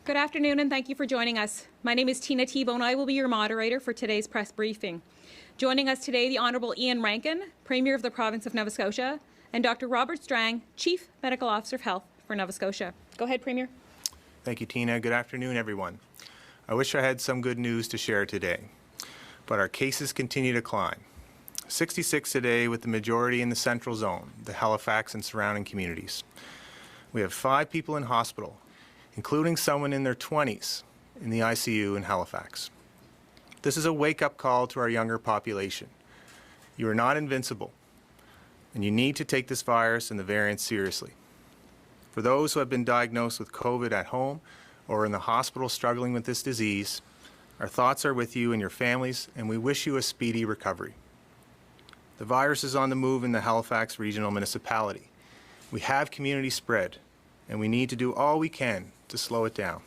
Good afternoon and thank you for joining us. My name is Tina Tebow and I will be your moderator for today's press briefing. Joining us today, the Honourable Iain Rankin, Premier of the Province of Nova Scotia, and Dr. Robert Strang, Chief Medical Officer of Health for Nova Scotia. Go ahead, Premier. Thank you, Tina. Good afternoon, everyone. I wish I had some good news to share today, but our cases continue to climb. 66 today, with the majority in the central zone, the Halifax and surrounding communities. We have 5 people in hospital, including someone in their 20s in the ICU in Halifax. This is a wake-up call to our younger population. You are not invincible, and you need to take this virus and the variants seriously. For those who have been diagnosed with COVID at home or in the hospital struggling with this disease, our thoughts are with you and your families, and we wish you a speedy recovery. The virus is on the move in the Halifax Regional Municipality. We have community spread, and we need to do all we can to slow it down.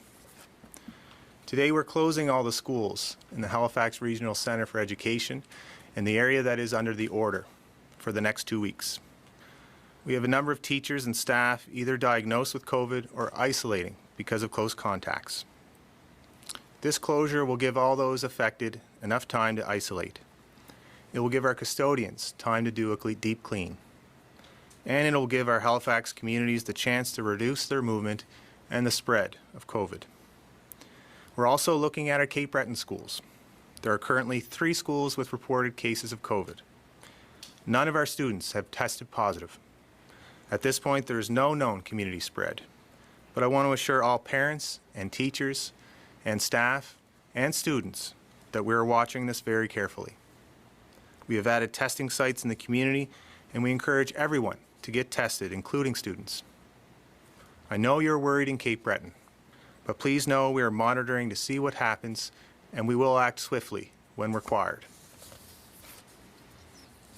Today we're closing all the schools in the Halifax Regional Centre for Education and the area that is under the order for the next 2 weeks. We have a number of teachers and staff either diagnosed with COVID or isolating because of close contacts. This closure will give all those affected enough time to isolate. It will give our custodians time to do a deep clean. And it will give our Halifax communities the chance to reduce their movement and the spread of COVID. We're also looking at our Cape Breton schools. There are currently 3 schools with reported cases of COVID. None of our students have tested positive. At this point, there is no known community spread. But I want to assure all parents and teachers and staff and students that we are watching this very carefully. We have added testing sites in the community, and we encourage everyone to get tested, including students. I know you're worried in Cape Breton, but please know we are monitoring to see what happens, and we will act swiftly when required.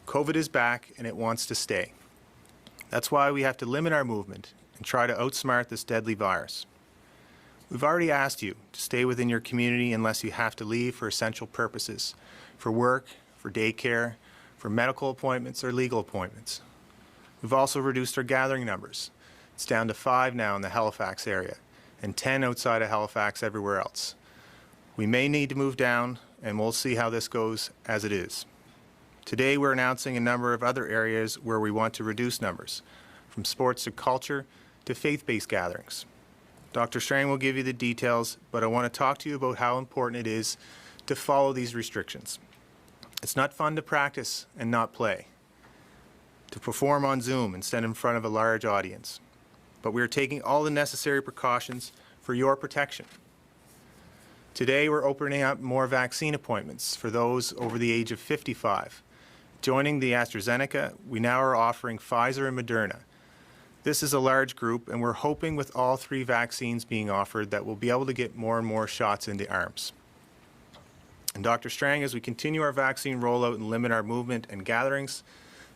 COVID is back, and it wants to stay. That's why we have to limit our movement and try to outsmart this deadly virus. We've already asked you to stay within your community unless you have to leave for essential purposes, for work, for daycare, for medical appointments or legal appointments. We've also reduced our gathering numbers. It's down to 5 now in the Halifax area and 10 outside of Halifax everywhere else. We may need to move down, and we'll see how this goes as it is. Today we're announcing a number of other areas where we want to reduce numbers, from sports to culture to faith-based gatherings. Dr. Strang will give you the details, but I want to talk to you about how important it is to follow these restrictions. It's not fun to practice and not play, to perform on Zoom instead in front of a large audience. But we are taking all the necessary precautions for your protection. Today we're opening up more vaccine appointments for those over the age of 55. Joining the AstraZeneca, we now are offering Pfizer and Moderna. This is a large group, and we're hoping with all 3 vaccines being offered that we'll be able to get more and more shots into arms. And Dr. Strang, as we continue our vaccine rollout and limit our movement and gatherings,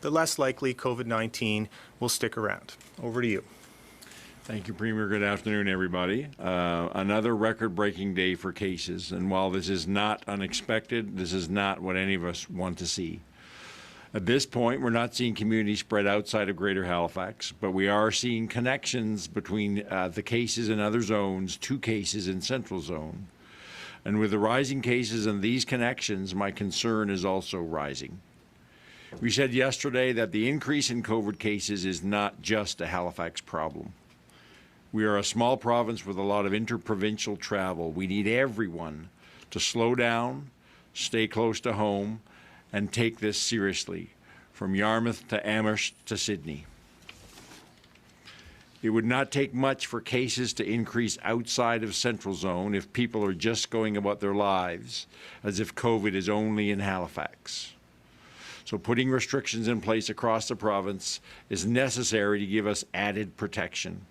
the less likely COVID-19 will stick around. Over to you. Thank you, Premier. Good afternoon, everybody. Another record-breaking day for cases, and while this is not unexpected, this is not what any of us want to see. At this point, we're not seeing community spread outside of Greater Halifax, but we are seeing connections between the cases in other zones, 2 cases in Central Zone. And with the rising cases and these connections, my concern is also rising. We said yesterday that the increase in COVID cases is not just a Halifax problem. We are a small province with a lot of interprovincial travel. We need everyone to slow down, stay close to home, and take this seriously, from Yarmouth to Amherst to Sydney. It would not take much for cases to increase outside of Central Zone if people are just going about their lives as if COVID is only in Halifax. So putting restrictions in place across the province is necessary to give us added protection.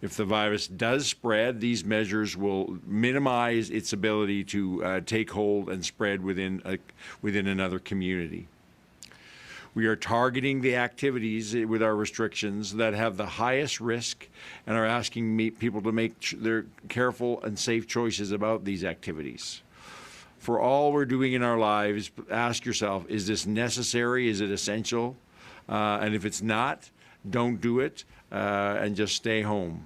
If the virus does spread, these measures will minimize its ability to take hold and spread within another community. We are targeting the activities with our restrictions that have the highest risk and are asking people to make their careful and safe choices about these activities. For all we're doing in our lives, ask yourself, is this necessary? Is it essential? And if it's not, don't do it and just stay home.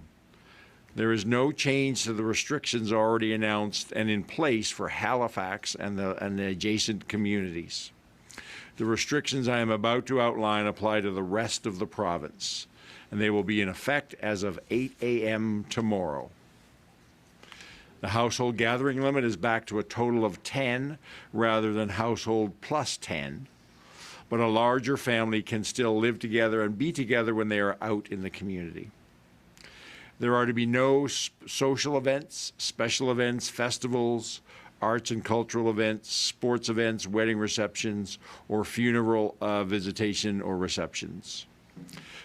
There is no change to the restrictions already announced and in place for Halifax and the adjacent communities. The restrictions I am about to outline apply to the rest of the province, and they will be in effect as of 8 a.m. tomorrow. The household gathering limit is back to a total of 10 rather than household plus 10, but a larger family can still live together and be together when they are out in the community. There are to be no social events, special events, festivals, arts and cultural events, sports events, wedding receptions, or funeral visitation or receptions.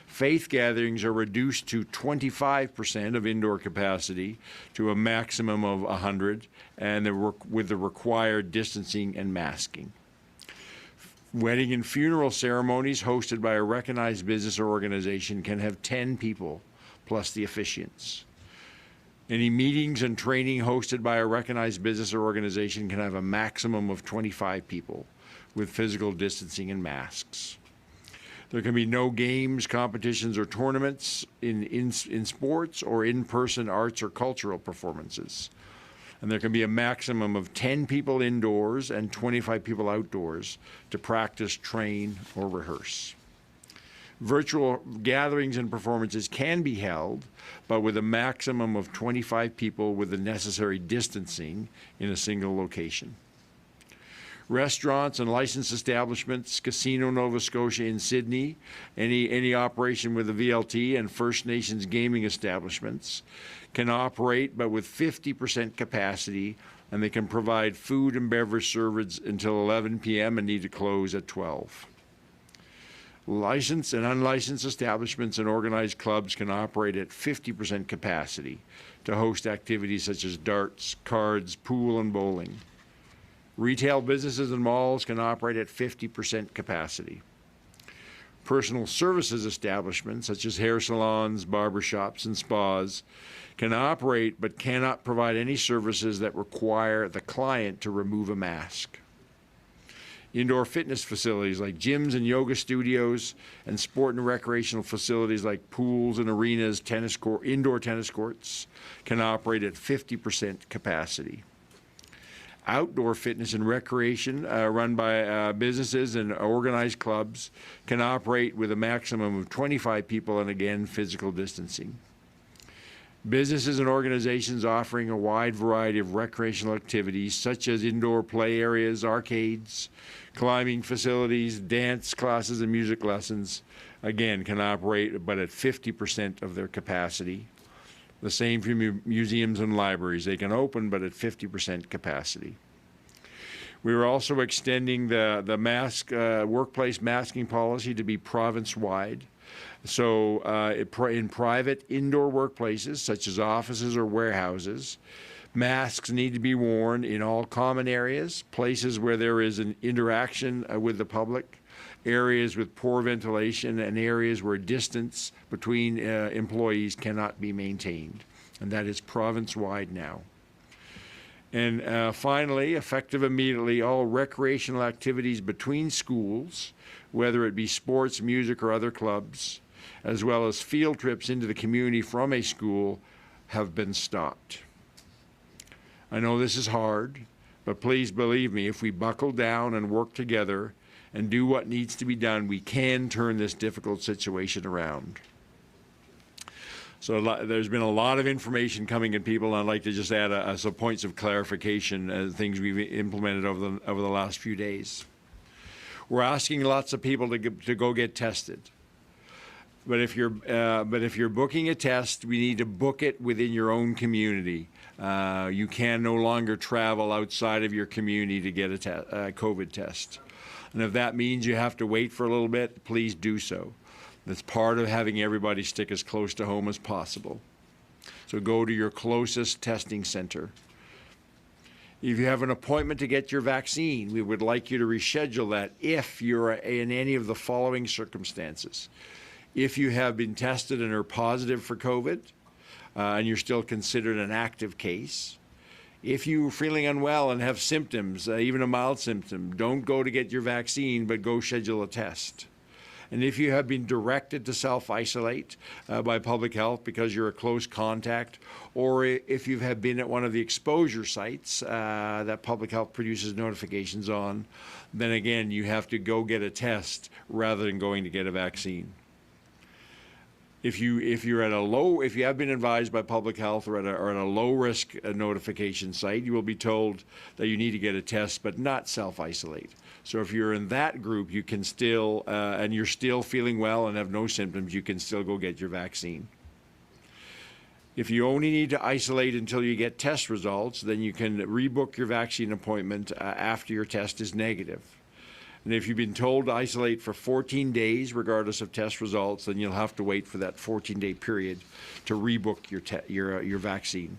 Faith gatherings are reduced to 25% of indoor capacity to a maximum of 100, and with the required distancing and masking. Wedding and funeral ceremonies hosted by a recognized business or organization can have 10 people plus the officiants. Any meetings and training hosted by a recognized business or organization can have a maximum of 25 people with physical distancing and masks. There can be no games, competitions, or tournaments in sports or in-person arts or cultural performances. And there can be a maximum of 10 people indoors and 25 people outdoors to practice, train, or rehearse. Virtual gatherings and performances can be held, but with a maximum of 25 people with the necessary distancing in a single location. Restaurants and licensed establishments, Casino Nova Scotia in Sydney, any operation with a VLT, and First Nations gaming establishments can operate, but with 50% capacity, and they can provide food and beverage service until 11 p.m. and need to close at 12. Licensed and unlicensed establishments and organized clubs can operate at 50% capacity to host activities such as darts, cards, pool, and bowling. Retail businesses and malls can operate at 50% capacity. Personal services establishments such as hair salons, barbershops, and spas can operate but cannot provide any services that require the client to remove a mask. Indoor fitness facilities like gyms and yoga studios, and sport and recreational facilities like pools and arenas, indoor tennis courts can operate at 50% capacity. Outdoor fitness and recreation run by businesses and organized clubs can operate with a maximum of 25 people and, again, physical distancing. Businesses and organizations offering a wide variety of recreational activities such as indoor play areas, arcades, climbing facilities, dance classes, and music lessons, again, can operate but at 50% of their capacity. The same for museums and libraries. They can open but at 50% capacity. We are also extending the workplace masking policy to be province-wide. So in private indoor workplaces, such as offices or warehouses, masks need to be worn in all common areas, places where there is an interaction with the public, areas with poor ventilation, and areas where distance between employees cannot be maintained. And that is province-wide now. And finally, effective immediately, all recreational activities between schools, whether it be sports, music, or other clubs, as well as field trips into the community from a school, have been stopped. I know this is hard, but please believe me, if we buckle down and work together and do what needs to be done, we can turn this difficult situation around. So there's been a lot of information coming at people, and I'd like to just add some points of clarification as things we've implemented over the last few days. We're asking lots of people to go get tested. But if you're booking a test, we need to book it within your own community. You can no longer travel outside of your community to get a COVID test. And if that means you have to wait for a little bit, please do so. That's part of having everybody stick as close to home as possible. So go to your closest testing center. If you have an appointment to get your vaccine, we would like you to reschedule that if you're in any of the following circumstances. If you have been tested and are positive for COVID, and you're still considered an active case. If you're feeling unwell and have symptoms, even a mild symptom, don't go to get your vaccine, but go schedule a test. And if you have been directed to self-isolate by public health because you're a close contact, or if you have been at one of the exposure sites that public health produces notifications on, then again, you have to go get a test rather than going to get a vaccine. If you have been advised by public health or at a low risk notification site, you will be told that you need to get a test, but not self-isolate. So if you're in that group, you can still, and you're still feeling well and have no symptoms, you can still go get your vaccine. If you only need to isolate until you get test results, then you can rebook your vaccine appointment after your test is negative. And if you've been told to isolate for 14 days, regardless of test results, then you'll have to wait for that 14-day period to rebook your vaccine.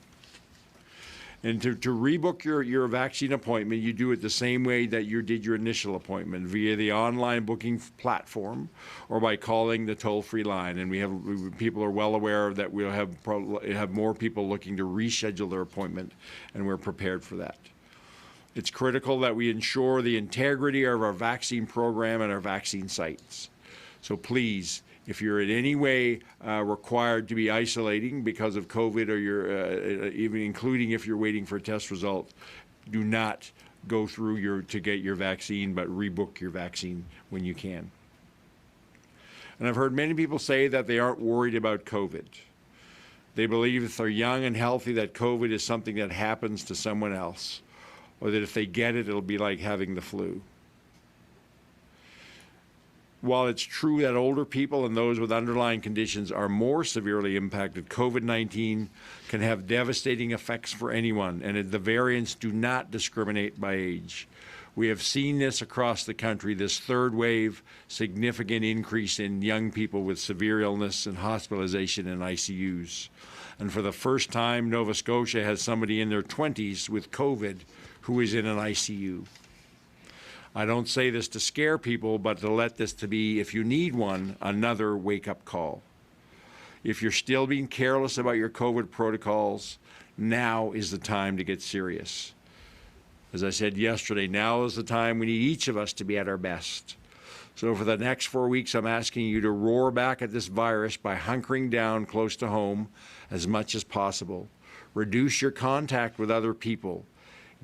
And to rebook your vaccine appointment, you do it the same way that you did your initial appointment, via the online booking platform or by calling the toll-free line. And people are well aware that we'll have more people looking to reschedule their appointment, and we're prepared for that. It's critical that we ensure the integrity of our vaccine program and our vaccine sites. So please, if you're in any way required to be isolating because of COVID, or even including if you're waiting for a test result, do not go through to get your vaccine, but rebook your vaccine when you can. And I've heard many people say that they aren't worried about COVID. They believe if they're young and healthy that COVID is something that happens to someone else, or that if they get it, it'll be like having the flu. While it's true that older people and those with underlying conditions are more severely impacted, COVID-19 can have devastating effects for anyone, and the variants do not discriminate by age. We have seen this across the country, this third wave, significant increase in young people with severe illness and hospitalization in ICUs. And for the first time, Nova Scotia has somebody in their 20s with COVID who is in an ICU. I don't say this to scare people, but to let this to be, if you need one, another wake-up call. If you're still being careless about your COVID protocols, now is the time to get serious. As I said yesterday, now is the time we need each of us to be at our best. So for the next 4 weeks, I'm asking you to roar back at this virus by hunkering down close to home as much as possible. Reduce your contact with other people.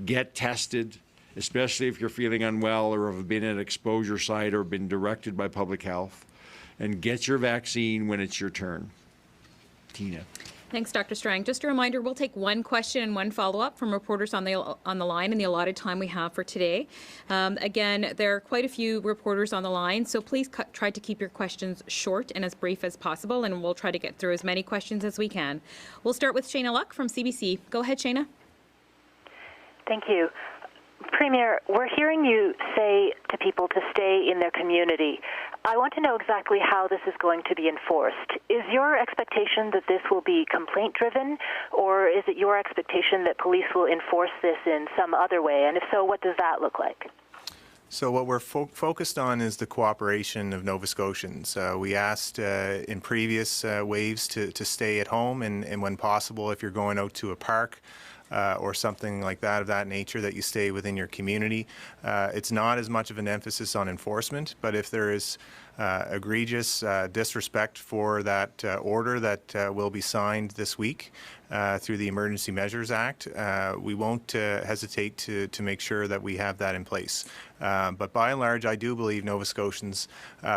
Get tested, especially if you're feeling unwell or have been at an exposure site or been directed by public health, and get your vaccine when it's your turn. Tina. Thanks, Dr. Strang. Just a reminder, we'll take one question and one follow-up from reporters on the line in the allotted time we have for today. Again, there are quite a few reporters on the line, so please try to keep your questions short and as brief as possible, and we'll try to get through as many questions as we can. We'll start with Shayna Luck from CBC. Go ahead, Shayna. Thank you. Premier, we're hearing you say to people to stay in their community. I want to know exactly how this is going to be enforced. Is your expectation that this will be complaint-driven, or is it your expectation that police will enforce this in some other way? And if so, what does that look like? So what we're focused on is the cooperation of Nova Scotians. We asked in previous waves to stay at home, and when possible, if you're going out to a park, or something like that of that nature, that you stay within your community. It's not as much of an emphasis on enforcement, but if there is egregious disrespect for that order that will be signed this week through the Emergency Measures Act, we won't hesitate to make sure that we have that in place. But by and large, I do believe Nova Scotians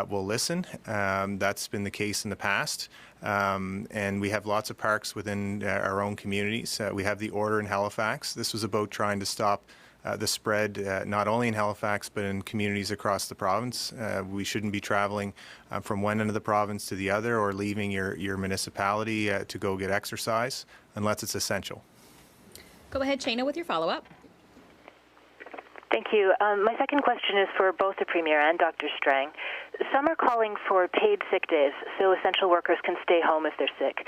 will listen. That's been the case in the past. And we have lots of parks within our own communities. We have the order in Halifax. This was about trying to stop the spread not only in Halifax but in communities across the province. We shouldn't be traveling from one end of the province to the other, or leaving your municipality to go get exercise unless it's essential. Go ahead, Shayna, with your follow-up. Thank you. My second question is for both the Premier and Dr. Strang. Some are calling for paid sick days so essential workers can stay home if they're sick.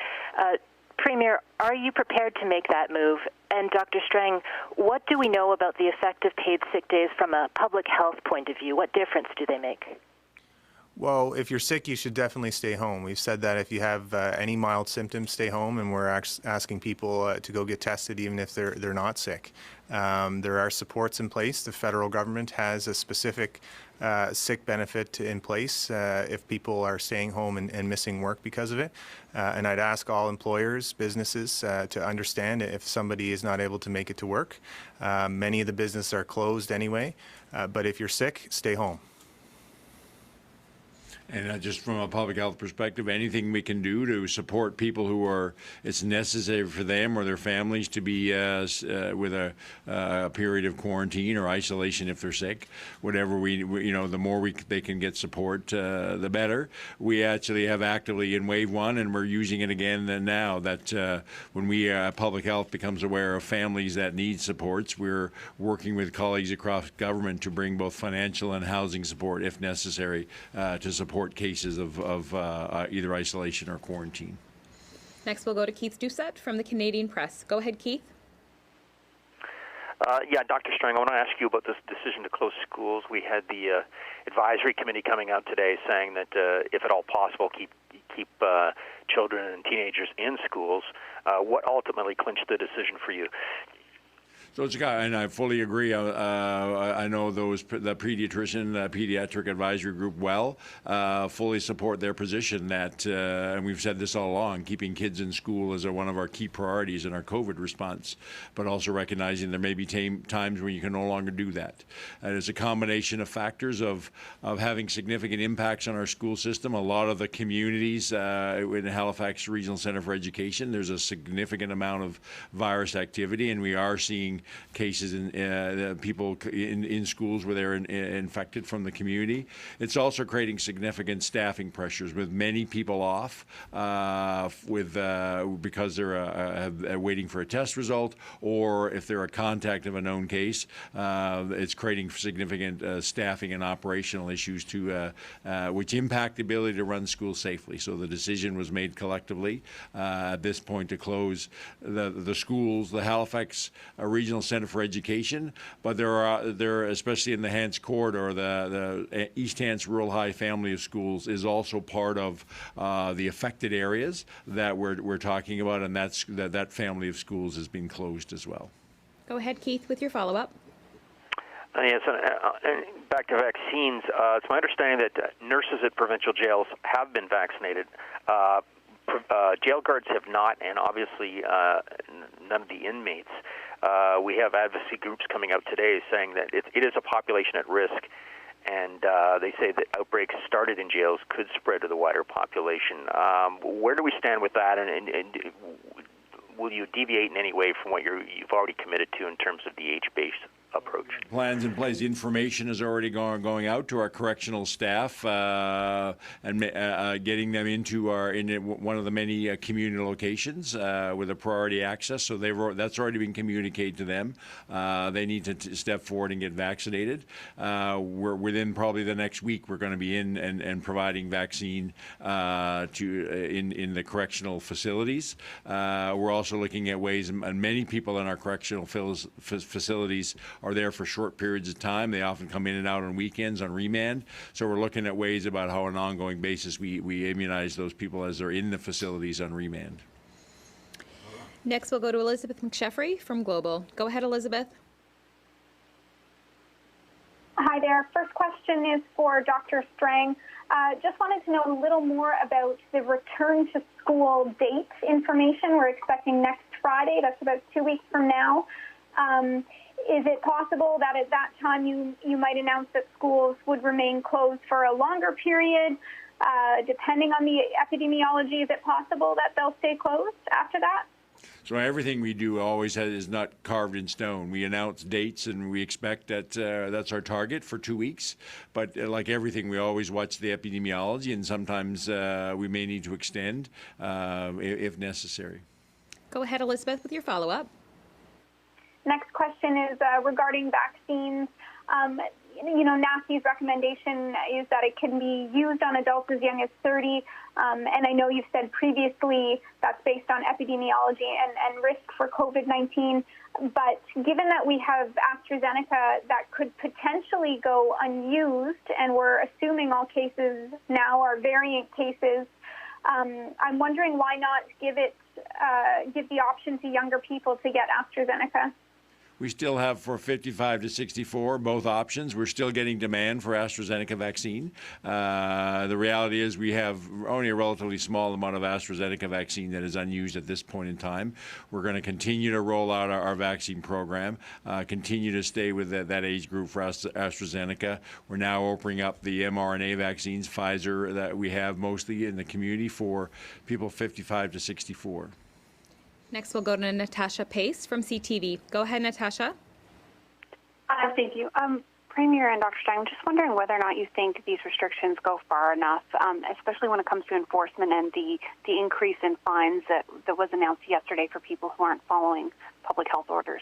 Premier, are you prepared to make that move? And Dr. Strang, what do we know about the effect of paid sick days from a public health point of view? What difference do they make? Well, if you're sick, you should definitely stay home. We've said that if you have any mild symptoms, stay home, and we're asking people to go get tested even if they're not sick. There are supports in place. The federal government has a specific sick benefit in place if people are staying home and missing work because of it. And I'd ask all employers, businesses to understand if somebody is not able to make it to work. Many of the businesses are closed anyway, but if you're sick, stay home. And just from a public health perspective, anything we can do to support people who are, it's necessary for them or their families to be with a period of quarantine or isolation if they're sick. Whatever the more they can get support, the better. We actually have actively in Wave 1, and we're using it again now that when public health becomes aware of families that need supports, we're working with colleagues across government to bring both financial and housing support, if necessary, to support cases of either isolation or quarantine. Next, we'll go to Keith Doucette from the Canadian Press. Go ahead, Keith. Yeah, Dr. Strang, I want to ask you about this decision to close schools. We had the advisory committee coming out today saying that if at all possible, keep children and teenagers in schools. What ultimately clinched the decision for you? So it's and I fully agree. I know the pediatric advisory group well. Fully support their position that, and we've said this all along, keeping kids in school is one of our key priorities in our COVID response, but also recognizing there may be times when you can no longer do that. And it's a combination of factors of having significant impacts on our school system. A lot of the communities in the Halifax Regional Centre for Education, there's a significant amount of virus activity, and we are seeing cases in people in schools where they're infected from the community. It's also creating significant staffing pressures with many people off because they're waiting for a test result, or if they're a contact of a known case. It's creating significant staffing and operational issues which impact the ability to run schools safely. So the decision was made collectively at this point to close the schools, the Halifax Regional Centre for Education, but there are especially in the Hants Corridor, the East Hants Rural High family of schools is also part of the affected areas that we're talking about, and that family of schools has been closed as well. Go ahead, Keith, with your follow-up. Yes, and back to vaccines. It's my understanding that nurses at provincial jails have been vaccinated. Jail guards have not, and obviously none of the inmates. We have advocacy groups coming out today saying that it is a population at risk, and they say that outbreaks started in jails could spread to the wider population. Where do we stand with that, and will you deviate in any way from what you've already committed to in terms of the age-based approach? Plans in place. Information is already going out to our correctional staff and getting them into one of the many community locations with a priority access. So that's already been communicated to them. They need to step forward and get vaccinated. We're within probably the next week. We're going to be in and providing vaccine in the correctional facilities. We're also looking at ways, and many people in our correctional facilities are there for short periods of time. They often come in and out on weekends on remand. So we're looking at ways about how on an ongoing basis we immunize those people as they're in the facilities on remand. Next, we'll go to Elizabeth McSheffrey from Global. Go ahead, Elizabeth. Hi there. First question is for Dr. Strang. Just wanted to know a little more about the return to school date information. We're expecting next Friday. That's about 2 weeks from now. Is it possible that at that time you might announce that schools would remain closed for a longer period? Depending on the epidemiology, is it possible that they'll stay closed after that? So everything we do always is not carved in stone. We announce dates, and we expect that that's our target for 2 weeks. But like everything, we always watch the epidemiology, and sometimes we may need to extend if necessary. Go ahead, Elizabeth, with your follow-up. Next question is regarding vaccines. NACI's recommendation is that it can be used on adults as young as 30. And I know you've said previously that's based on epidemiology and risk for COVID-19. But given that we have AstraZeneca that could potentially go unused, and we're assuming all cases now are variant cases, I'm wondering why not give the option to younger people to get AstraZeneca. We still have for 55 to 64 both options. We're still getting demand for AstraZeneca vaccine. The reality is we have only a relatively small amount of AstraZeneca vaccine that is unused at this point in time. We're going to continue to roll out our vaccine program, continue to stay with that age group for AstraZeneca. We're now opening up the mRNA vaccines, Pfizer, that we have mostly in the community for people 55 to 64. Next, we'll go to Natasha Pace from CTV. Go ahead, Natasha. Thank you. Premier and Dr. Strang, I'm just wondering whether or not you think these restrictions go far enough, especially when it comes to enforcement and the increase in fines that was announced yesterday for people who aren't following public health orders.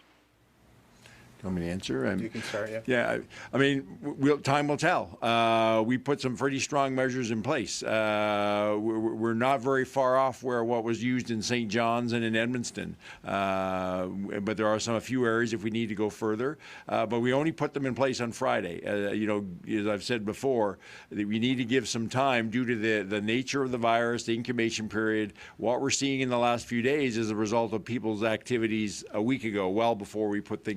You want me to answer? You can start, yeah. Yeah, I mean, time will tell. We put some pretty strong measures in place. We're not very far off what was used in St. John's and in Edmundston. But there are a few areas if we need to go further. But we only put them in place on Friday. As I've said before, that we need to give some time due to the nature of the virus, the incubation period. What we're seeing in the last few days is a result of people's activities a week ago, well before we put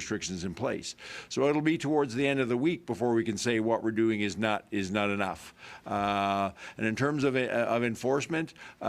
restrictions in place. So it'll be towards the end of the week before we can say what we're doing is not enough. And in terms of enforcement, we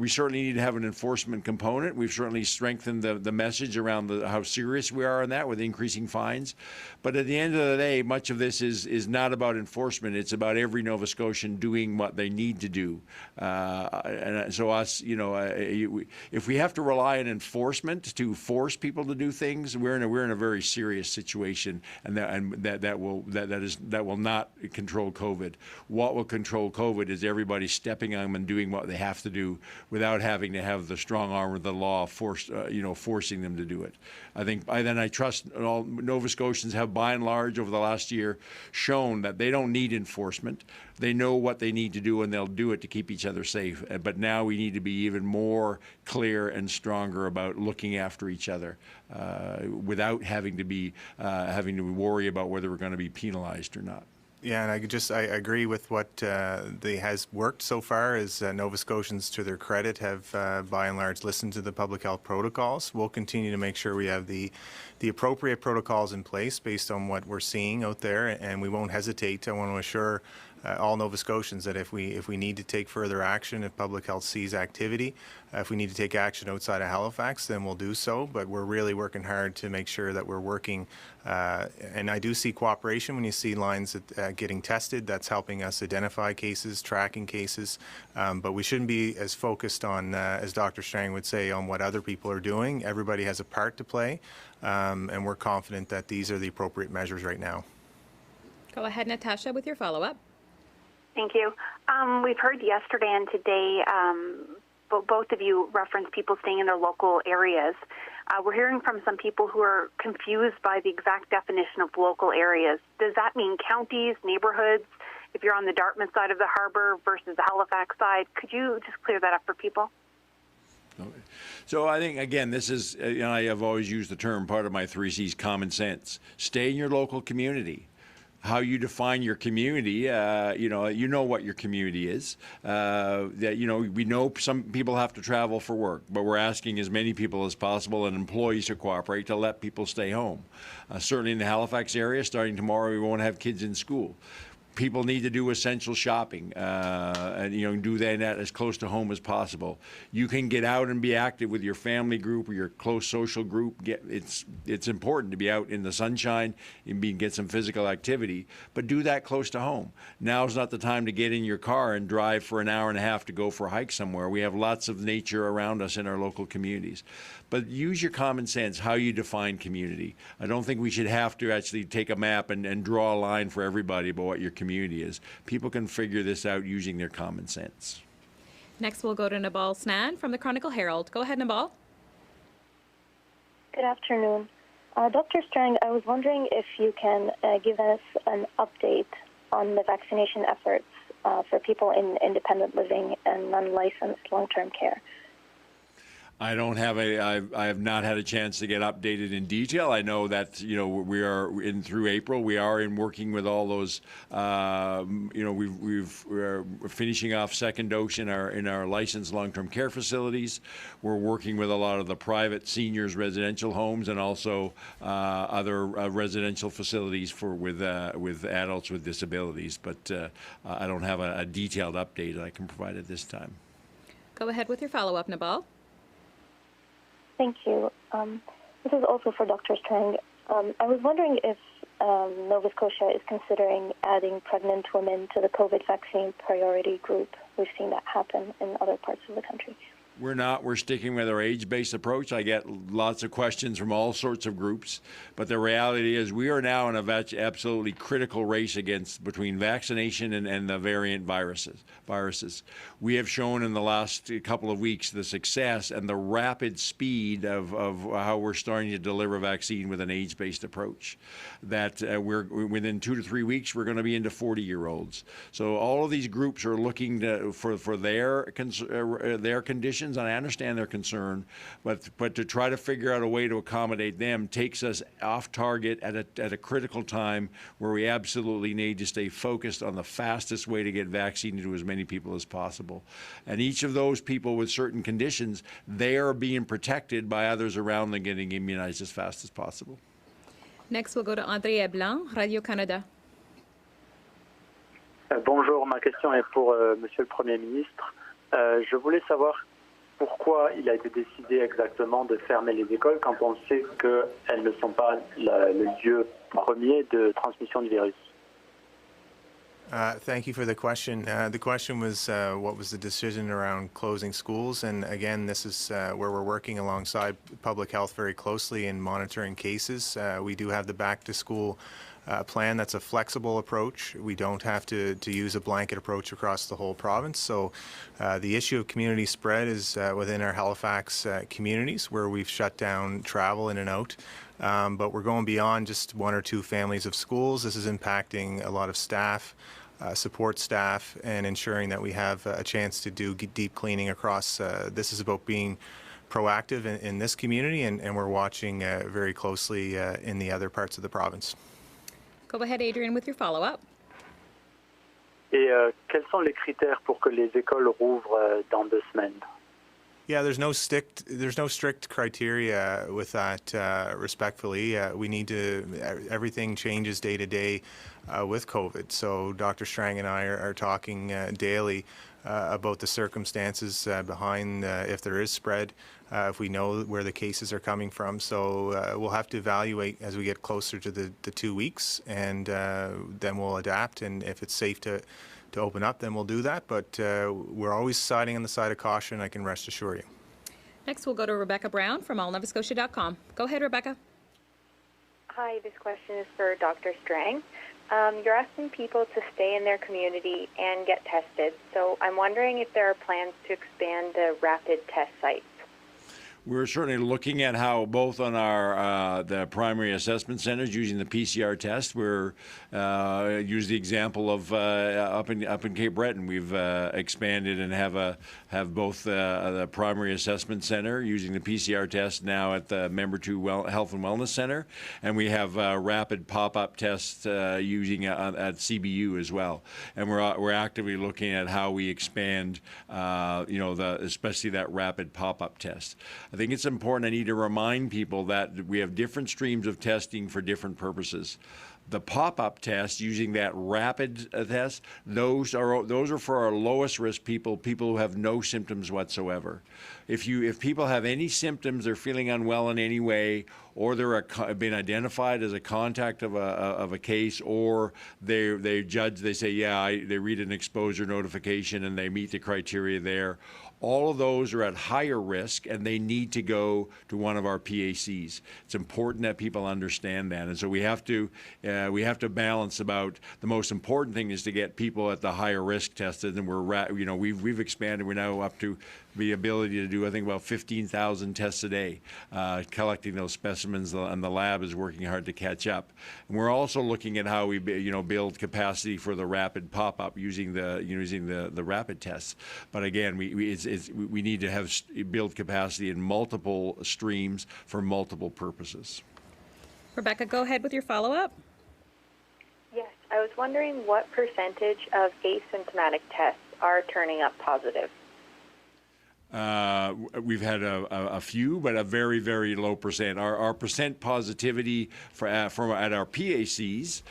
certainly need to have an enforcement component. We've certainly strengthened the message around how serious we are on that with increasing fines. But at the end of the day, much of this is not about enforcement. It's about every Nova Scotian doing what they need to do. And so if we have to rely on enforcement to force people to do things, we're in a very serious situation, and that will not control COVID. What will control COVID is everybody stepping on them and doing what they have to do without having to have the strong arm of the law forcing them to do it. I trust all Nova Scotians have, by and large, over the last year, shown that they don't need enforcement. They know what they need to do, and they'll do it to keep each other safe. But now we need to be even more clear and stronger about looking after each other without having to worry about whether we're going to be penalized or not. Yeah, and I agree with what has worked so far. Is Nova Scotians, to their credit, have by and large listened to the public health protocols. We'll continue to make sure we have the appropriate protocols in place based on what we're seeing out there, and we won't hesitate. I want to assure all Nova Scotians that if we need to take further action, if public health sees activity, if we need to take action outside of Halifax, then we'll do so. But we're really working hard to make sure that we're working. And I do see cooperation when you see lines getting tested. That's helping us identify cases, tracking cases. But we shouldn't be as focused on, as Dr. Strang would say, on what other people are doing. Everybody has a part to play, and we're confident that these are the appropriate measures right now. Go ahead, Natasha, with your follow-up. Thank you. We've heard yesterday and today, both of you referenced people staying in their local areas. We're hearing from some people who are confused by the exact definition of local areas. Does that mean counties, neighborhoods? If you're on the Dartmouth side of the harbour versus the Halifax side, could you just clear that up for people? So I think, again, this is, I have always used the term, part of my 3 C's, common sense. Stay in your local community. How you define your community, you know what your community is. We know some people have to travel for work, but we're asking as many people as possible and employees to cooperate to let people stay home. Certainly in the Halifax area, starting tomorrow, we won't have kids in school. People need to do essential shopping, and do that as close to home as possible. You can get out and be active with your family group or your close social group. It's important to be out in the sunshine and get some physical activity, but do that close to home. Now's not the time to get in your car and drive for an hour and a half to go for a hike somewhere. We have lots of nature around us in our local communities. But use your common sense, how you define community. I don't think we should have to actually take a map and draw a line for everybody about what your community is. People can figure this out using their common sense. Next, we'll go to Nabal Snan from the Chronicle Herald. Go ahead, Nabal. Good afternoon. Dr. Strang, I was wondering if you can give us an update on the vaccination efforts for people in independent living and unlicensed long-term care. I don't have I have not had a chance to get updated in detail. I know that, we are through April. We are working with all those, we're finishing off second dose in our licensed long-term care facilities. We're working with a lot of the private seniors residential homes and also other residential facilities with adults with disabilities. But I don't have a detailed update I can provide at this time. Go ahead with your follow-up, Nabal. Thank you. This is also for Dr. Strang. I was wondering if Nova Scotia is considering adding pregnant women to the COVID vaccine priority group. We've seen that happen in other parts of the country. We're not. We're sticking with our age-based approach. I get lots of questions from all sorts of groups, but the reality is we are now in a absolutely critical race between vaccination and the variant viruses. We have shown in the last couple of weeks the success and the rapid speed of how we're starting to deliver vaccine with an age-based approach. That we're within 2 to 3 weeks we're going to be into 40-year-olds. So all of these groups are looking for their conditions. And I understand their concern, but to try to figure out a way to accommodate them takes us off target at a critical time where we absolutely need to stay focused on the fastest way to get vaccine to as many people as possible. And each of those people with certain conditions, they are being protected by others around them getting immunized as fast as possible. Next, we'll go to André Blanc, Radio-Canada. Bonjour, ma question est pour Monsieur le Premier ministre. Je voulais savoir pourquoi il a été décidé exactement de fermer les écoles quand on sait qu'elles ne sont pas le lieu premier de transmission du virus. Thank you for the question. The question was what was the decision around closing schools? And again, this is where we're working alongside public health very closely in monitoring cases. We do have the back-to-school plan that's a flexible approach. We don't have to use a blanket approach across the whole province. So the issue of community spread is within our Halifax communities where we've shut down travel in and out. But we're going beyond just 1 or 2 families of schools. This is impacting a lot of staff, support staff, and ensuring that we have a chance to do deep cleaning across. This is about being proactive in this community, and we're watching very closely in the other parts of the province. Go ahead, Adrian, with your follow-up. Et quels sont les critères pour que les écoles rouvrent dans 2 semaines? Yeah, there's no strict criteria with that. Respectfully, we need to. Everything changes day to day with COVID. So Dr. Strang and I are talking daily about the circumstances behind if there is spread, if we know where the cases are coming from. So we'll have to evaluate as we get closer to the 2 weeks, and then we'll adapt. And if it's safe to open up, then we'll do that. But we're always siding on the side of caution, I can rest assure you. Next, we'll go to Rebecca Brown from allnovascotia.com. Go ahead, Rebecca. Hi, this question is for Dr. Strang. You're asking people to stay in their community and get tested. So I'm wondering if there are plans to expand the rapid test sites. We're certainly looking at how both on our the primary assessment centers using the PCR test. We're use the example of up in Cape Breton. We've expanded and have both the primary assessment center using the PCR test now at the Member 2 Health and Wellness Center, and we have rapid pop-up tests using at CBU as well. And we're actively looking at how we expand, especially that rapid pop-up test. I think it's important. I need to remind people that we have different streams of testing for different purposes. The pop-up test, using that rapid test, those are for our lowest risk people who have no symptoms whatsoever. If people have any symptoms, they're feeling unwell in any way, or they're been identified as a contact of a case, or they say, they read an exposure notification and they meet the criteria there. All of those are at higher risk, and they need to go to one of our PACs. It's important that people understand that, and so we have to balance about the most important thing is to get people at the higher risk tested, and we've expanded. We're now up to the ability to do, I think, about 15,000 tests a day, collecting those specimens, and the lab is working hard to catch up. And we're also looking at how we, build capacity for the rapid pop-up using the rapid tests. But again, we need to build capacity in multiple streams for multiple purposes. Rebecca, go ahead with your follow-up. Yes, I was wondering what percentage of asymptomatic tests are turning up positive. We've had a few, but a very, very low percent. Our percent positivity at our PACs,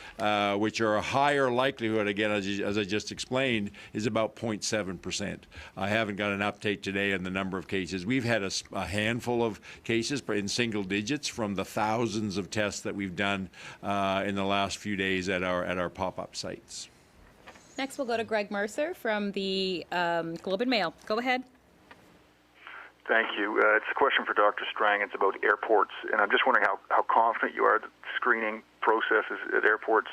which are a higher likelihood, again, as I just explained, is about 0.7%. I haven't got an update today on the number of cases. We've had a handful of cases in single digits from the thousands of tests that we've done in the last few days at our pop-up sites. Next, we'll go to Greg Mercer from the Globe and Mail. Go ahead. Thank you. It's a question for Dr. Strang. It's about airports, and I'm just wondering how confident you are that screening processes at airports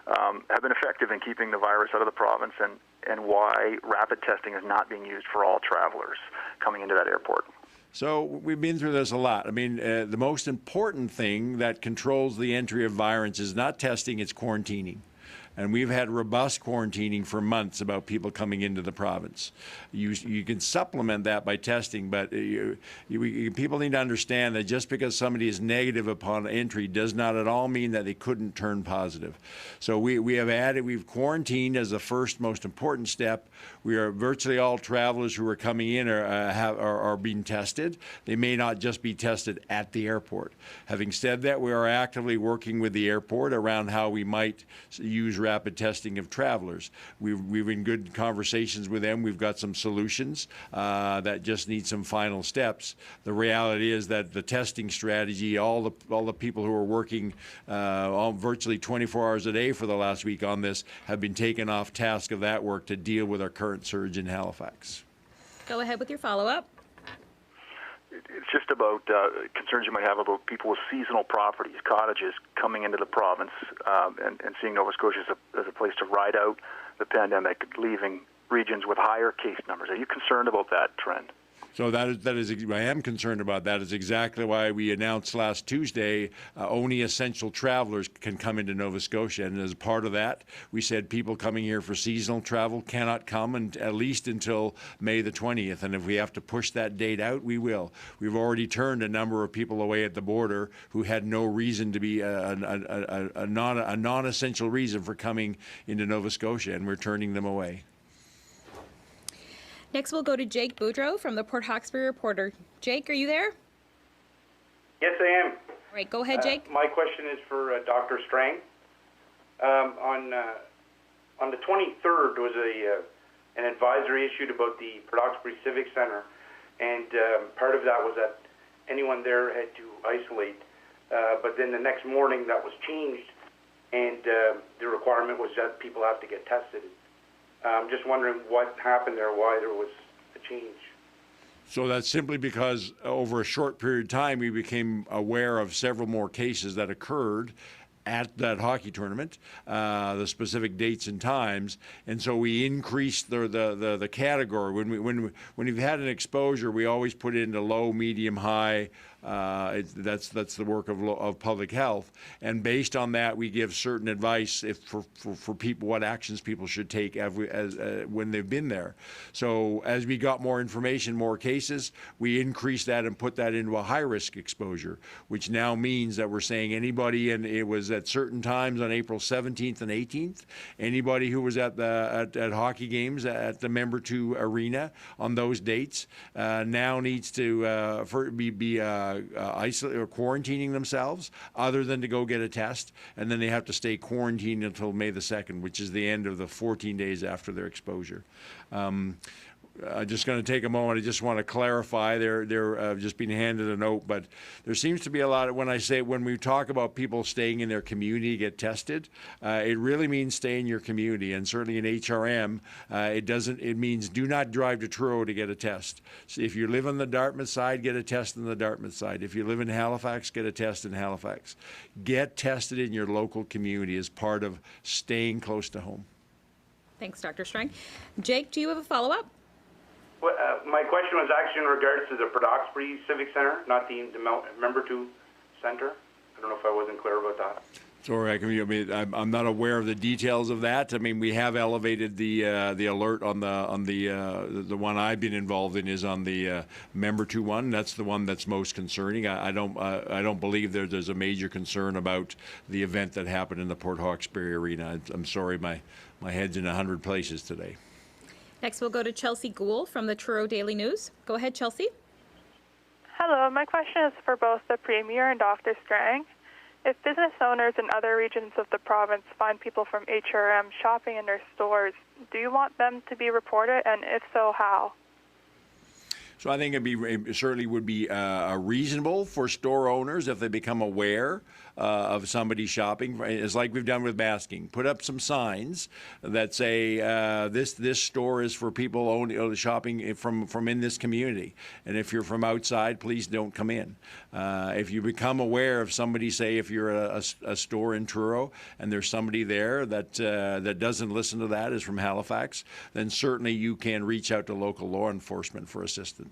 have been effective in keeping the virus out of the province, and why rapid testing is not being used for all travelers coming into that airport. So we've been through this a lot. I mean, the most important thing that controls the entry of virus is not testing, it's quarantining. And we've had robust quarantining for months about people coming into the province. You can supplement that by testing, but people need to understand that just because somebody is negative upon entry does not at all mean that they couldn't turn positive. So we've quarantined as the first most important step. We are virtually all travelers who are coming in are being tested. They may not just be tested at the airport. Having said that, we are actively working with the airport around how we might use rapid testing of travelers. We've in good conversations with them. We've got some solutions that just need some final steps. The reality is that the testing strategy, all the people who are working virtually 24 hours a day for the last week on this have been taken off task of that work to deal with our current surge in Halifax. Go ahead with your follow-up. It's just about concerns you might have about people with seasonal properties, cottages, coming into the province and seeing Nova Scotia as a place to ride out the pandemic, leaving regions with higher case numbers. Are you concerned about that trend? So I am concerned about that. Is exactly why we announced last Tuesday only essential travelers can come into Nova Scotia. And as part of that, we said people coming here for seasonal travel cannot come at least until May the 20th. And if we have to push that date out, we will. We've already turned a number of people away at the border who had no reason to be a non-essential reason for coming into Nova Scotia, and we're turning them away. Next, we'll go to Jake Boudreau from the Port Hawkesbury Reporter. Jake, are you there? Yes, I am. All right, go ahead, Jake. My question is for Dr. Strang. On the 23rd was an advisory issued about the Port Hawkesbury Civic Centre, and part of that was that anyone there had to isolate. But then the next morning that was changed, and the requirement was that people have to get tested. I'm just wondering what happened there, why there was a change. So that's simply because over a short period of time, we became aware of several more cases that occurred at that hockey tournament, the specific dates and times, and so we increased the category. When we've had an exposure, we always put it into low, medium, high. That's the work of public health, and based on that, we give certain advice for people what actions people should take when they've been there. So as we got more information, more cases, we increased that and put that into a high-risk exposure, which now means that we're saying anybody, and it was at certain times on April 17th and 18th, anybody who was at hockey games at the Member 2 Arena on those dates now needs to be isolating or quarantining themselves, other than to go get a test, and then they have to stay quarantined until May the 2nd, which is the end of the 14 days after their exposure. I'm just going to take a moment. I just want to clarify. They're just being handed a note, but there seems to be a lot of, when we talk about people staying in their community to get tested, it really means stay in your community, and certainly in HRM, it means do not drive to Truro to get a test. So if you live on the Dartmouth side, get a test on the Dartmouth side. If you live in Halifax, get a test in Halifax. Get tested in your local community as part of staying close to home. Thanks, Dr. Strang. Jake, do you have a follow-up? My question was actually in regards to the Broxbury Civic Center, not the Member 2 Center. I don't know if I wasn't clear about that. Sorry, I'm not aware of the details of that. I mean, we have elevated the alert on the one I've been involved in is on the Member 2 one. That's the one that's most concerning. I don't believe there's a major concern about the event that happened in the Port Hawkesbury Arena. I'm sorry, my head's in 100 places today. Next, we'll go to Chelsea Gould from the Truro Daily News. Go ahead, Chelsea. Hello, my question is for both the Premier and Dr. Strang. If business owners in other regions of the province find people from HRM shopping in their stores, do you want them to be reported, and if so, how? So I think it certainly would be reasonable for store owners if they become aware of somebody shopping. It's like we've done with masking. Put up some signs that say this store is for people shopping from in this community, and if you're from outside, please don't come in. If you become aware of somebody, say if you're a store in Truro and there's somebody there that doesn't listen to that, is from Halifax, then certainly you can reach out to local law enforcement for assistance.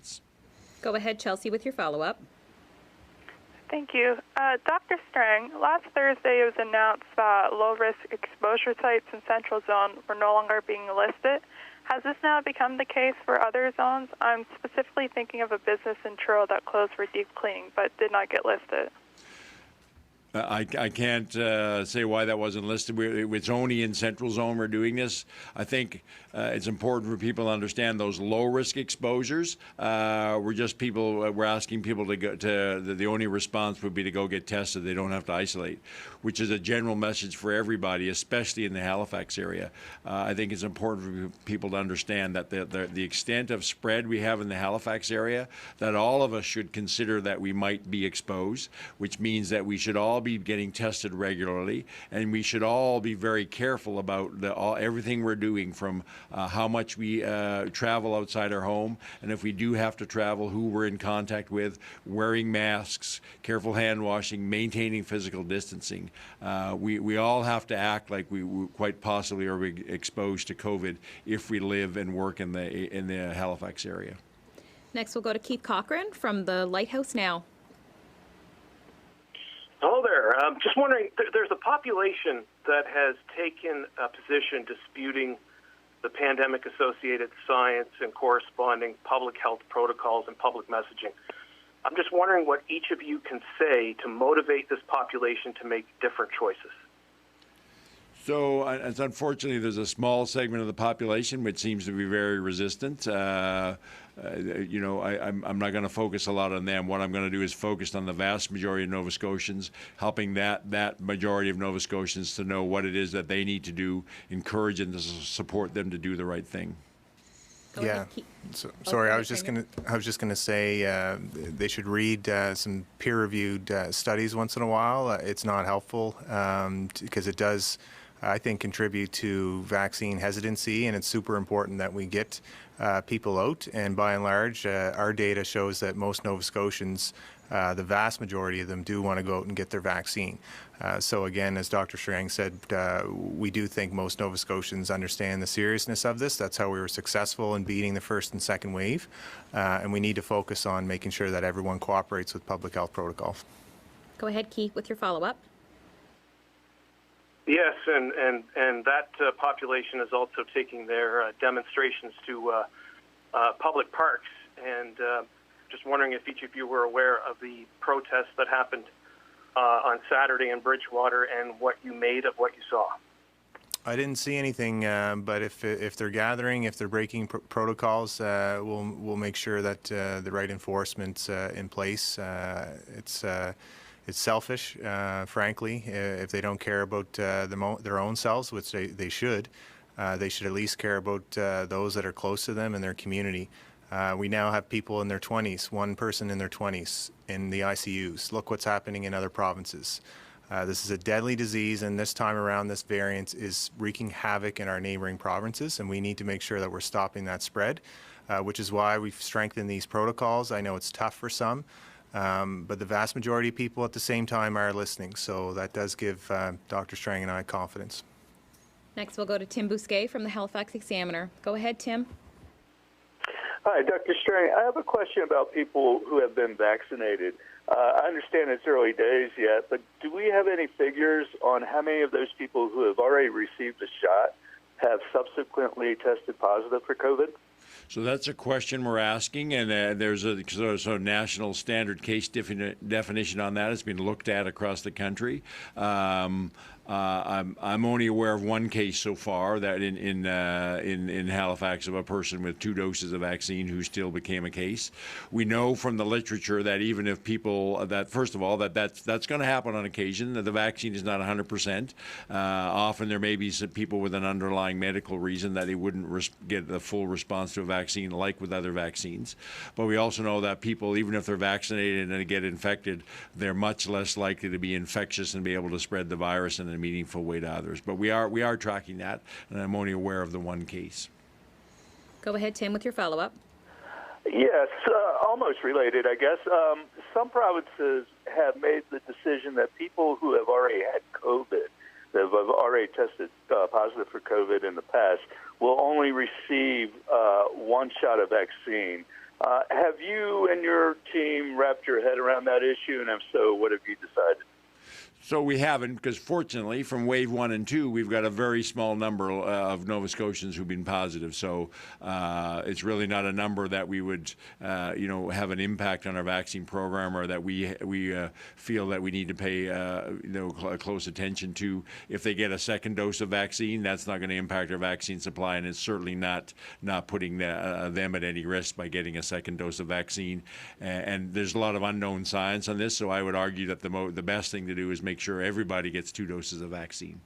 Go ahead, Chelsea, with your follow-up. Thank you. Dr. Strang, last Thursday it was announced that low-risk exposure sites in Central Zone were no longer being listed. Has this now become the case for other zones? I'm specifically thinking of a business in Truro that closed for deep cleaning but did not get listed. I can't say why that wasn't listed. It's only in Central Zone we're doing this. I think it's important for people to understand those low-risk exposures. We're asking people to go the only response would be to go get tested. They don't have to isolate, which is a general message for everybody, especially in the Halifax area. I think it's important for people to understand that the extent of spread we have in the Halifax area, that all of us should consider that we might be exposed, which means that we should all be getting tested regularly, and we should all be very careful about everything we're doing, from how much we travel outside our home, and if we do have to travel, who we're in contact with, wearing masks, careful hand washing, maintaining physical distancing. We all have to act like we quite possibly are exposed to COVID if we live and work in the Halifax area. Next, we'll go to Keith Cochran from the Lighthouse Now. Hello there. Just wondering, there's a population that has taken a position disputing the pandemic-associated science and corresponding public health protocols and public messaging. I'm just wondering what each of you can say to motivate this population to make different choices. So, unfortunately, there's a small segment of the population which seems to be very resistant. I'm not going to focus a lot on them. What I'm going to do is focus on the vast majority of Nova Scotians, helping that majority of Nova Scotians to know what it is that they need to do, encourage and to support them to do the right thing. Sorry, I was just going to say they should read some peer-reviewed studies once in a while. It's not helpful because it does, I think, contribute to vaccine hesitancy, and it's super important that we get people out. And by and large, our data shows that most Nova Scotians, the vast majority of them, do want to go out and get their vaccine. So again, as Dr. Strang said, we do think most Nova Scotians understand the seriousness of this. That's how we were successful in beating the first and second wave. And we need to focus on making sure that everyone cooperates with public health protocols. Go ahead, Keith, with your follow-up. Yes, and that population is also taking their demonstrations to public parks. And just wondering if each of you were aware of the protests that happened on Saturday in Bridgewater and what you made of what you saw. I didn't see anything, but if they're gathering, if they're breaking protocols, we'll make sure that the right enforcement's in place. It's selfish, frankly, if they don't care about their own selves, which they should. They should at least care about those that are close to them and their community. We now have people in their 20s, one person in their 20s in the ICUs. Look what's happening in other provinces. This is a deadly disease, and this time around, this variant is wreaking havoc in our neighboring provinces, and we need to make sure that we're stopping that spread, which is why we've strengthened these protocols. I know it's tough for some, but the vast majority of people at the same time are listening, so that does give Dr. Strang and I confidence. Next, we'll go to Tim Bousquet from the Halifax Examiner. Go ahead, Tim. Hi, Dr. Strang. I have a question about people who have been vaccinated. I understand it's early days yet, but do we have any figures on how many of those people who have already received the shot have subsequently tested positive for COVID? So that's a question we're asking, and there's a sort of national standard case definition on that. It's been looked at across the country. I'm only aware of one case so far that in Halifax of a person with 2 doses of vaccine who still became a case. We know from the literature that even if people first of all that's going to happen on occasion. The vaccine is not 100%. Often there may be some people with an underlying medical reason that they wouldn't get the full response to a vaccine like with other vaccines. But we also know that people, even if they're vaccinated and they get infected, they're much less likely to be infectious and be able to spread the virus in a meaningful way to others. But we are tracking that, and I'm only aware of the one case. Go ahead, Tim, with your follow-up. Yes, almost related, I guess. Some provinces have made the decision that people who have already had COVID, that have already tested positive for COVID in the past, will only receive one shot of vaccine. Have you and your team wrapped your head around that issue, and if so, what have you decided? So we haven't, because fortunately, from wave 1 and 2, we've got a very small number of Nova Scotians who've been positive. So it's really not a number that we would, have an impact on our vaccine program, or that we feel that we need to pay, close attention to. If they get a second dose of vaccine, that's not going to impact our vaccine supply, and it's certainly not putting them at any risk by getting a second dose of vaccine. And there's a lot of unknown science on this, so I would argue that the best thing to do is make sure everybody gets 2 doses of vaccine.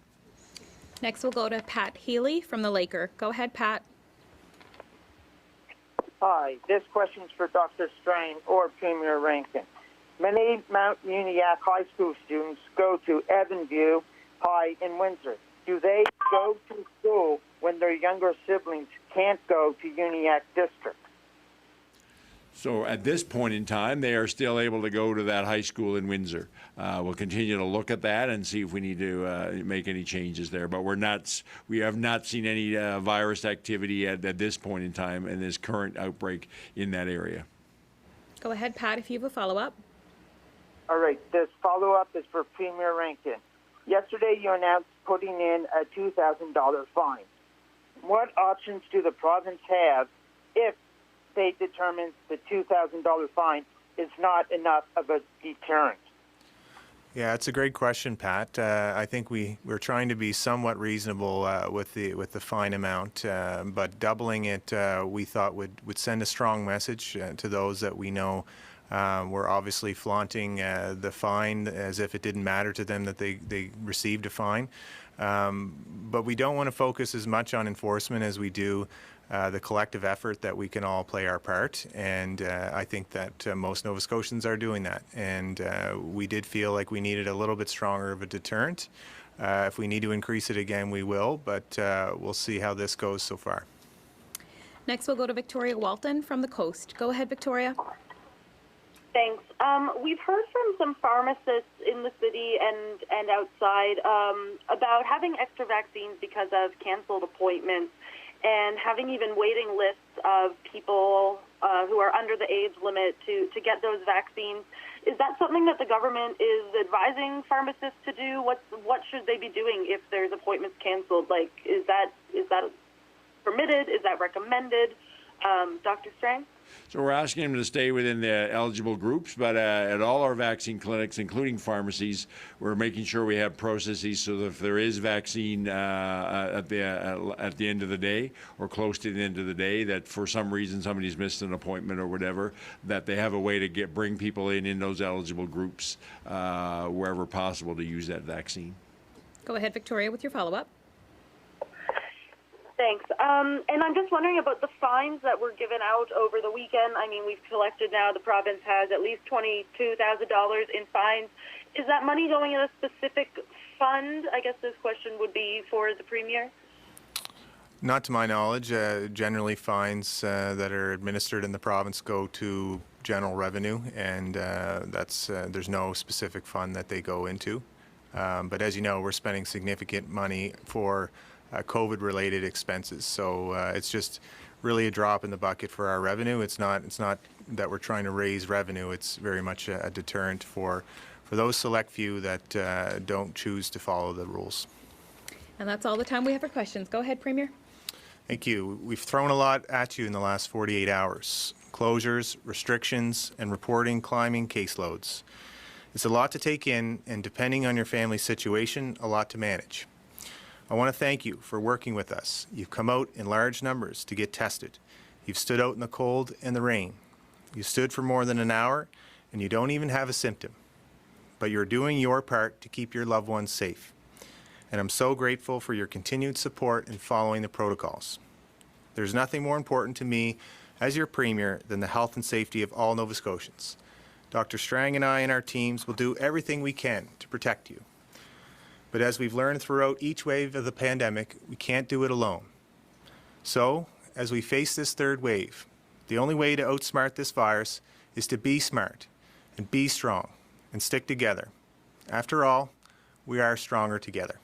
Next, we'll go to Pat Healy from the Laker. Go ahead, Pat. Hi, this question's for Dr. Strang or Premier Rankin. Many Mount Uniacke High School students go to Evanview High in Windsor. Do they go to school when their younger siblings can't go to Uniacke District? So at this point in time, they are still able to go to that high school in Windsor. We'll continue to look at that and see if we need to make any changes there. But we have not seen any virus activity at this point in time in this current outbreak in that area. Go ahead, Pat, if you have a follow-up. All right, this follow-up is for Premier Rankin. Yesterday, you announced putting in a $2,000 fine. What options do the province have if they determine the $2,000 fine is not enough of a deterrent? Yeah, it's a great question, Pat. I think we're trying to be somewhat reasonable with the fine amount, but doubling it we thought would send a strong message to those that we know were obviously flaunting the fine as if it didn't matter to them that they received a fine. But we don't want to focus as much on enforcement as we do the collective effort that we can all play our part, and I think that most Nova Scotians are doing that. And we did feel like we needed a little bit stronger of a deterrent. If we need to increase it again, we will, but we'll see how this goes so far. Next, we'll go to Victoria Walton from the Coast. Go ahead, Victoria. Thanks. We've heard from some pharmacists in the city and outside about having extra vaccines because of canceled appointments, and having even waiting lists of people who are under the age limit to get those vaccines. Is that something that the government is advising pharmacists to do? What should they be doing if there's appointments canceled? Like, is that permitted? Is that recommended? Dr. Strang? So we're asking them to stay within the eligible groups, but at all our vaccine clinics, including pharmacies, we're making sure we have processes so that if there is vaccine at the end of the day or close to the end of the day, that for some reason somebody's missed an appointment or whatever, that they have a way to bring people in those eligible groups wherever possible to use that vaccine. Go ahead, Victoria, with your follow-up. Thanks. And I'm just wondering about the fines that were given out over the weekend. I mean, we've collected now, the province has at least $22,000 in fines. Is that money going in a specific fund? I guess this question would be for the Premier. Not to my knowledge. Generally, fines that are administered in the province go to general revenue, and there's no specific fund that they go into. But as you know, we're spending significant money for COVID-related expenses. So it's just really a drop in the bucket for our revenue. It's not that we're trying to raise revenue. It's very much a deterrent for those select few that don't choose to follow the rules. And that's all the time we have for questions. Go ahead, Premier. Thank you. We've thrown a lot at you in the last 48 hours. Closures, restrictions, and reporting climbing caseloads. It's a lot to take in, and depending on your family's situation, a lot to manage. I want to thank you for working with us. You've come out in large numbers to get tested. You've stood out in the cold and the rain. You stood for more than an hour, and you don't even have a symptom. But you're doing your part to keep your loved ones safe. And I'm so grateful for your continued support in following the protocols. There's nothing more important to me as your Premier than the health and safety of all Nova Scotians. Dr. Strang and I and our teams will do everything we can to protect you. But as we've learned throughout each wave of the pandemic, we can't do it alone. So, as we face this third wave, the only way to outsmart this virus is to be smart and be strong and stick together. After all, we are stronger together.